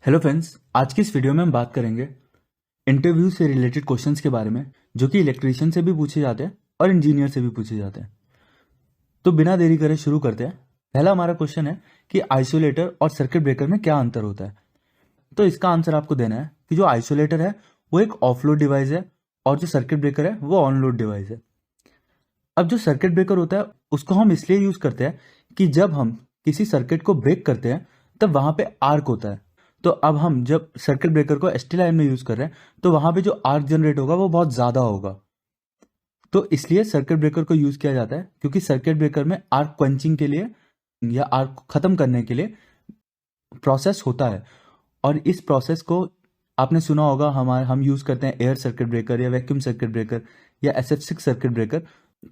Hello friends, आज की इस वीडियो में हम बात करेंगे इंटरव्यू से रिलेटेड क्वेश्चंस के बारे में जो कि इलेक्ट्रीशियन से भी पूछे जाते हैं और इंजीनियर से भी पूछे जाते हैं। तो बिना देरी करे शुरू करते हैं। पहला हमारा क्वेश्चन है कि आइसोलेटर और सर्किट ब्रेकर में क्या अंतर होता है। तो इसका आंसर आपको देना है कि जो आइसोलेटर है वो एक ऑफलोड डिवाइस है और जो सर्किट ब्रेकर है वो ऑनलोड डिवाइस है। अब जो सर्किट ब्रेकर होता है उसको हम इसलिए यूज करते हैं कि जब हम किसी सर्किट को ब्रेक करते हैं तब वहां पे आर्क होता है। तो अब हम जब सर्किट ब्रेकर को एसटी लाइन में यूज कर रहे हैं तो वहां पे जो आर्क जनरेट होगा वो बहुत ज्यादा होगा। तो इसलिए सर्किट ब्रेकर को यूज किया जाता है क्योंकि सर्किट ब्रेकर में आर्क क्वेंचिंग के लिए या आर्क को खत्म करने के लिए प्रोसेस होता है। और इस प्रोसेस को आपने सुना होगा, हम यूज करते हैं एयर सर्किट ब्रेकर या वैक्यूम सर्किट ब्रेकर या SF6 सर्किट ब्रेकर।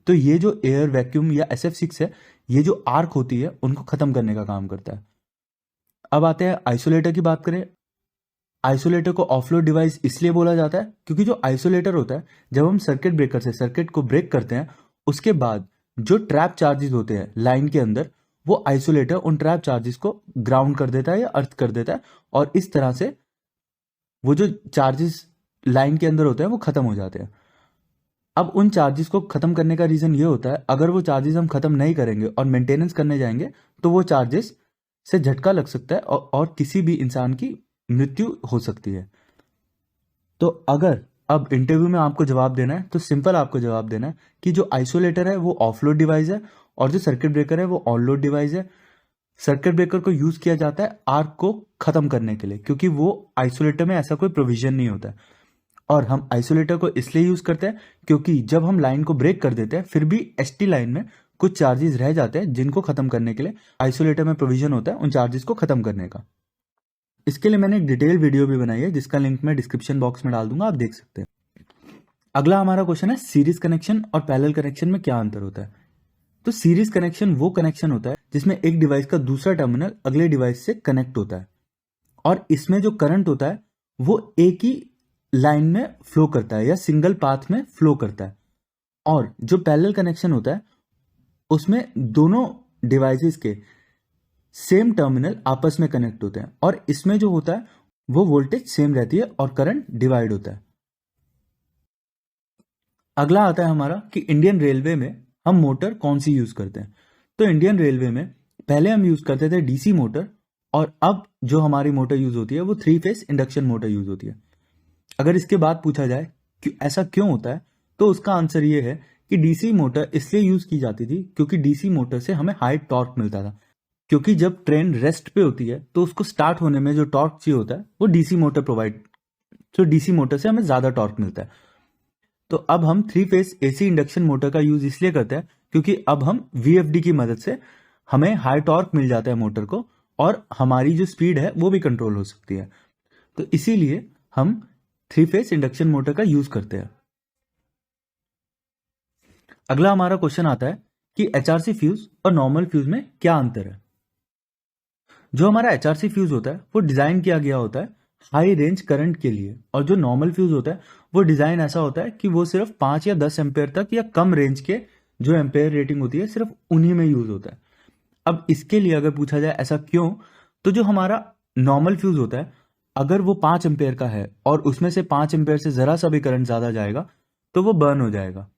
तो ये जो एयर वैक्यूम या SF6 है, ये जो आर्क होती है उनको खत्म करने का काम करता है। अब आते हैं आइसोलेटर की बात करें। आइसोलेटर को ऑफलोड डिवाइस इसलिए बोला जाता है क्योंकि जो आइसोलेटर होता है, जब हम सर्किट ब्रेकर से सर्किट को ब्रेक करते हैं उसके बाद जो ट्रैप चार्जेस होते हैं लाइन के अंदर, वो आइसोलेटर उन ट्रैप चार्जेस को ग्राउंड कर देता है या अर्थ कर देता है और इस तरह से वो जो चार्जेस लाइन के अंदर होते हैं वो खत्म हो जाते हैं। अब उन चार्जेस को खत्म करने का रीजन ये होता है, अगर वो चार्जेस हम खत्म नहीं करेंगे और मेंटेनेंस करने जाएंगे तो वो चार्जेस से झटका लग सकता है और किसी भी इंसान की मृत्यु हो सकती है। तो अगर अब इंटरव्यू में आपको जवाब देना है तो सिंपल आपको जवाब देना है कि जो आइसोलेटर है वो ऑफलोड डिवाइस है और जो सर्किट ब्रेकर है वो ऑनलोड डिवाइस है। सर्किट ब्रेकर को यूज किया जाता है आर्क को खत्म करने के लिए क्योंकि वो आइसोलेटर में ऐसा कोई प्रोविजन नहीं होता है। और हम आइसोलेटर को इसलिए यूज करते हैं क्योंकि जब हम लाइन को ब्रेक कर देते हैं फिर भी एसटी लाइन में कुछ चार्जेस रह जाते हैं जिनको खत्म करने के लिए आइसोलेटर में प्रोविजन होता है उन चार्जेस को खत्म करने का। इसके लिए मैंने एक डिटेल वीडियो भी बनाई है जिसका लिंक मैं डिस्क्रिप्शन बॉक्स में डाल दूंगा, आप देख सकते हैं। अगला हमारा क्वेश्चन है सीरीज कनेक्शन और पैरेलल कनेक्शन में क्या अंतर होता है। तो सीरीज कनेक्शन वो कनेक्शन होता है जिसमें एक डिवाइस का दूसरा टर्मिनल अगले डिवाइस से कनेक्ट होता है और इसमें जो करंट होता है वो एक ही लाइन में फ्लो करता है या सिंगल पाथ में फ्लो करता है। और जो पैरेलल कनेक्शन होता है उसमें दोनों डिवाइसेस के सेम टर्मिनल आपस में कनेक्ट होते हैं और इसमें जो होता है वो वोल्टेज सेम रहती है और करंट डिवाइड होता है। अगला आता है हमारा कि इंडियन रेलवे में हम मोटर कौन सी यूज करते हैं। तो इंडियन रेलवे में पहले हम यूज करते थे डीसी मोटर और अब जो हमारी मोटर यूज होती है वो 3 फेज इंडक्शन मोटर यूज होती है। अगर इसके बाद पूछा जाए कि ऐसा क्यों होता है तो उसका आंसर ये है कि डीसी मोटर इसलिए यूज की जाती थी क्योंकि डीसी मोटर से हमें हाई टॉर्क मिलता था। क्योंकि जब ट्रेन रेस्ट पे होती है तो उसको स्टार्ट होने में जो टॉर्क चाहिए होता है वो डीसी मोटर प्रोवाइड, तो डीसी मोटर से हमें ज्यादा टॉर्क मिलता है। तो अब हम 3 फेज एसी इंडक्शन मोटर का यूज इसलिए करते हैं क्योंकि अब हम वीएफडी की मदद से हमें हाई टॉर्क मिल जाता है मोटर को और हमारी जो स्पीड है वो भी कंट्रोल हो सकती है। तो इसीलिए हम 3 फेज इंडक्शन मोटर का यूज करते हैं। अगला हमारा क्वेश्चन आता है कि एचआरसी फ्यूज और नॉर्मल फ्यूज में क्या अंतर है। जो हमारा एचआरसी फ्यूज होता है वो डिजाइन किया गया होता है हाई रेंज करंट के लिए और जो नॉर्मल फ्यूज होता है वो डिजाइन ऐसा होता है कि वो सिर्फ 5 या 10 एम्पेयर तक या कम रेंज के जो एम्पेयर रेटिंग होती है सिर्फ उन्हीं में यूज होता है। अब इसके लिए अगर पूछा जाए ऐसा क्यों, तो जो हमारा नॉर्मल फ्यूज होता है अगर वो 5 एम्पेयर का है और उसमें से 5 एम्पेयर से जरा सा भी करंट ज्यादा जाएगा तो वो बर्न हो जाएगा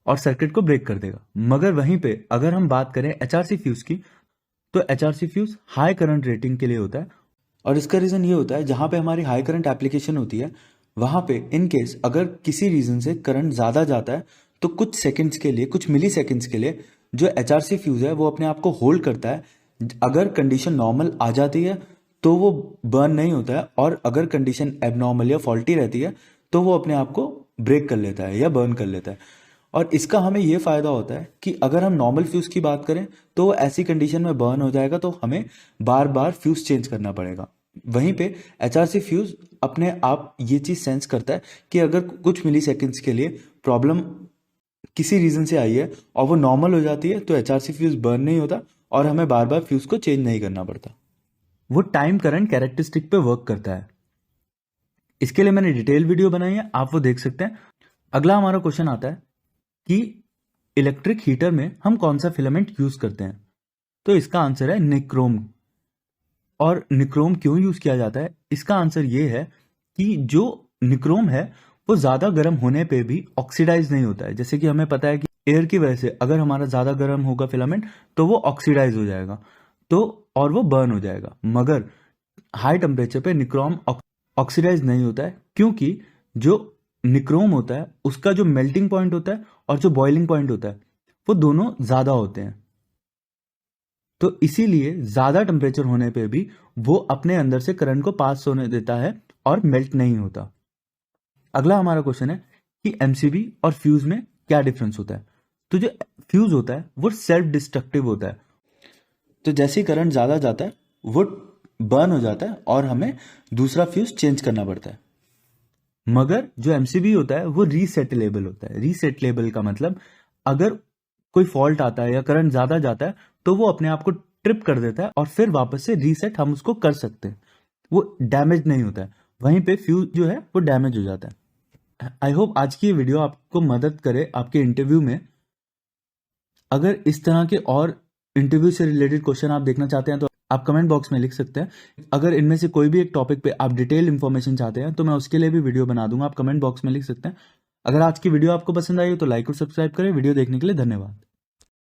और सर्किट को ब्रेक कर देगा। मगर वहीं पे अगर हम बात करें एचआरसी फ्यूज की तो HRC fuse high current rating के लिए होता है और इसका रीजन ये होता है जहां पे हमारी हाई करंट एप्लीकेशन होती है वहां पे इन केस अगर किसी रीजन से करंट ज्यादा जाता है तो कुछ सेकंड्स के लिए, कुछ मिली सेकंड्स के लिए जो एचआरसी फ्यूज है वो अपने आप को होल्ड करता है। अगर कंडीशन नॉर्मल आ जाती है तो वो बर्न नहीं होता है और अगर कंडीशन एबनॉर्मल या फॉल्टी रहती है तो वो अपने आप को ब्रेक कर लेता है या बर्न कर लेता है। और इसका हमें यह फायदा होता है कि अगर हम नॉर्मल फ्यूज की बात करें तो वो ऐसी कंडीशन में बर्न हो जाएगा तो हमें बार बार फ्यूज चेंज करना पड़ेगा। वहीं पे एचआरसी फ्यूज अपने आप ये चीज सेंस करता है कि अगर कुछ मिली सेकेंड्स के लिए प्रॉब्लम किसी रीजन से आई है और वो नॉर्मल हो जाती है तो एचआरसी फ्यूज बर्न नहीं होता और हमें बार बार फ्यूज को चेंज नहीं करना पड़ता। वो टाइम करंट कैरेक्टरिस्टिक पे वर्क करता है। इसके लिए मैंने डिटेल वीडियो बनाई है, आप वो देख सकते हैं। अगला हमारा क्वेश्चन आता है कि इलेक्ट्रिक हीटर में हम कौन सा फिलामेंट यूज करते हैं। तो इसका आंसर है निक्रोम। और निक्रोम क्यों यूज किया जाता है, इसका आंसर ये है कि जो निक्रोम है वो ज्यादा गर्म होने पे भी ऑक्सीडाइज नहीं होता है। जैसे कि हमें पता है कि एयर की वजह से अगर हमारा ज्यादा गर्म होगा फिलामेंट तो वो ऑक्सीडाइज हो जाएगा तो और वो बर्न हो जाएगा, मगर हाई टेम्परेचर पे निक्रोम ऑक्सीडाइज नहीं होता है क्योंकि जो निक्रोम होता है उसका जो मेल्टिंग पॉइंट होता है और जो बॉइलिंग पॉइंट होता है वो दोनों ज्यादा होते हैं। तो इसीलिए ज्यादा टेम्परेचर होने पे भी वो अपने अंदर से करंट को पास होने देता है और मेल्ट नहीं होता। अगला हमारा क्वेश्चन है कि एमसीबी और फ्यूज में क्या डिफरेंस होता है। तो जो फ्यूज होता है वो सेल्फ डिस्ट्रक्टिव होता है, तो जैसे ही करंट ज्यादा जाता है वो बर्न हो जाता है और हमें दूसरा फ्यूज चेंज करना पड़ता है। मगर जो एमसीबी होता है वो रीसेटलेबल होता है। रीसेटलेबल का मतलब अगर कोई फॉल्ट आता है या करंट ज्यादा जाता है तो वो अपने आप को ट्रिप कर देता है और फिर वापस से रीसेट हम उसको कर सकते हैं, वो डैमेज नहीं होता है। वहीं पे फ्यूज जो है वो डैमेज हो जाता है। आई होप आज की ये वीडियो आपको मदद करे आपके इंटरव्यू में। अगर इस तरह के और इंटरव्यू से रिलेटेड क्वेश्चन आप देखना चाहते हैं तो आप कमेंट बॉक्स में लिख सकते हैं। अगर इनमें से कोई भी एक टॉपिक पे आप डिटेल इन्फॉर्मेशन चाहते हैं तो मैं उसके लिए भी वीडियो बना दूंगा, आप कमेंट बॉक्स में लिख सकते हैं। अगर आज की वीडियो आपको पसंद आई हो तो लाइक और सब्सक्राइब करें। वीडियो देखने के लिए धन्यवाद।